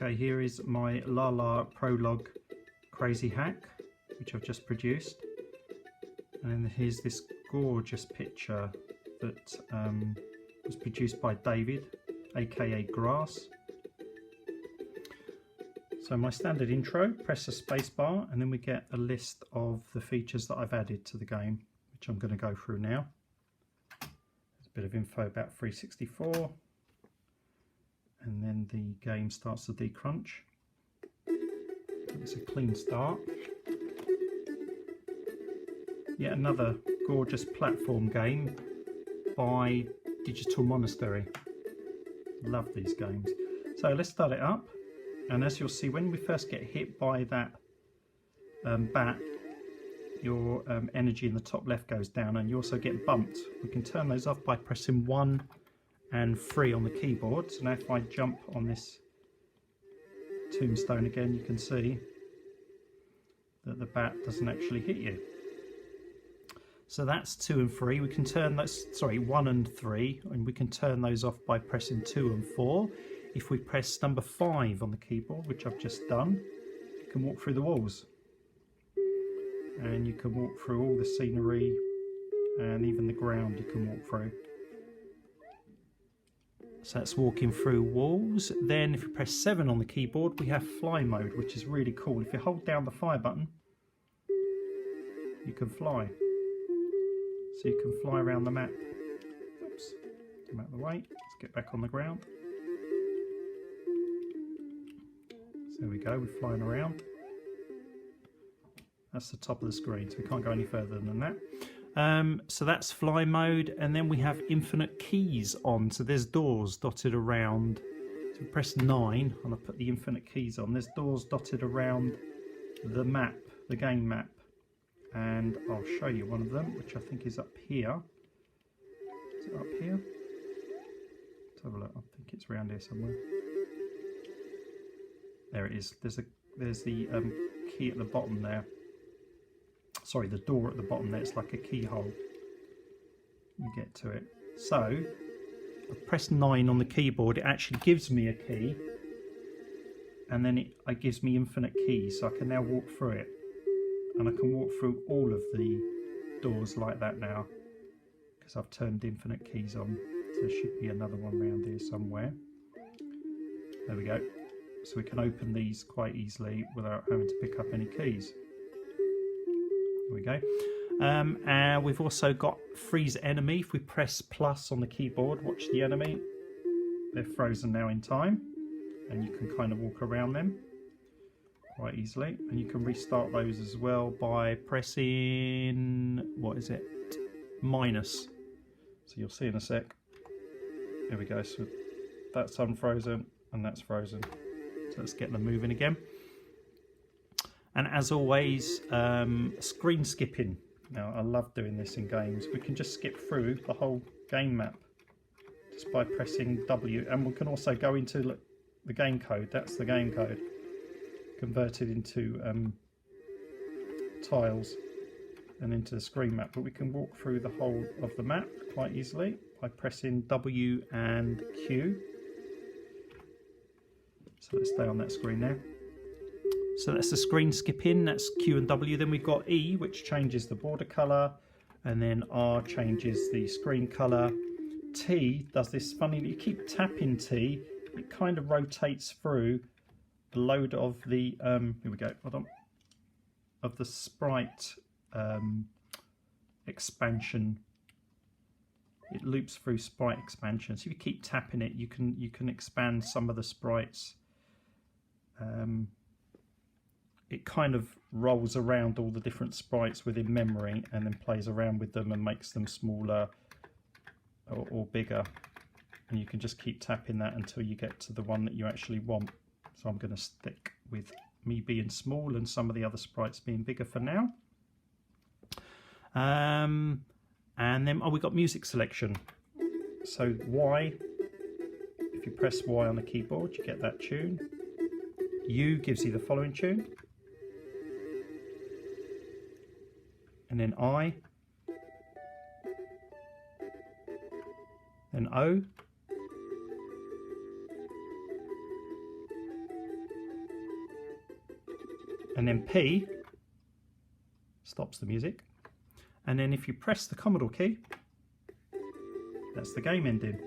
Okay, here is my Lala Prologue crazy hack, which I've just produced. And then here's this gorgeous picture that was produced by David, aka Grass. So my standard intro, press the space bar, and then we get a list of the features that I've added to the game, which I'm going to go through now. There's a bit of info about 364, and then the game starts to decrunch. It's a clean start. Yet another gorgeous platform game by Digital Monastery. Love these games. So let's start it up. And as you'll see, when we first get hit by that bat, your energy in the top left goes down, and you also get bumped. We can turn those off by pressing 1 and 3 on the keyboard. So now if I jump on this tombstone again, you can see that the bat doesn't actually hit you. So that's 2 and 3. We can turn those, 1 and 3, and we can turn those off by pressing 2 and 4. If we press number 5 on the keyboard, which I've just done, you can walk through the walls. And you can walk through all the scenery, and even the ground you can walk through. So that's walking through walls. Then if you press 7 on the keyboard, we have fly mode, which is really cool. If you hold down the fire button, you can fly. So you can fly around the map. Oops, come out of the way. Let's get back on the ground. So there we go, we're flying around. That's the top of the screen, so we can't go any further than that. So that's fly mode, and then we have infinite keys on. So there's doors dotted around. So press 9, and I put the infinite keys on. There's doors dotted around the map, the game map. And I'll show you one of them, which I think is up here. Is it up here? Let's have a look. I think it's around here somewhere. There it is. There's the key at the bottom there. Sorry, the door at the bottom there. It's like a keyhole. You get to it. So I press 9 on the keyboard. It actually gives me a key, and then it gives me infinite keys, so I can now walk through it. And I can walk through all of the doors like that now, because I've turned infinite keys on. So there should be another one around here somewhere. There we go. So we can open these quite easily without having to pick up any keys. There we go. And we've also got freeze enemy. If we press plus on the keyboard, watch the enemy. They're frozen now in time, and you can kind of walk around them quite easily, and you can restart those as well by pressing, what is it, minus. So you'll see in a sec. There we go. So that's unfrozen and that's frozen. So let's get them moving again. And as always, screen skipping. Now I love doing this in games. We can just skip through the whole game map just by pressing W, and we can also go into the game code. That's the game code converted into tiles and into the screen map, but we can walk through the whole of the map quite easily by pressing W and Q. So let's stay on that screen now. So that's the screen skipping, that's Q and W. Then we've got E, which changes the border colour, and then R changes the screen colour. T does this funny, you keep tapping T, it kind of rotates through a load of the here we go, hold on, of the sprite expansion. It loops through sprite expansion. So if you keep tapping it, you can expand some of the sprites. It kind of rolls around all the different sprites within memory and then plays around with them and makes them smaller or bigger. And you can just keep tapping that until you get to the one that you actually want. So I'm going to stick with me being small and some of the other sprites being bigger for now. And then we've got music selection. So Y, if you press Y on the keyboard, you get that tune. U gives you the following tune. And then I. Then O. and then P stops the music, and then if you press the Commodore key, that's the game ending.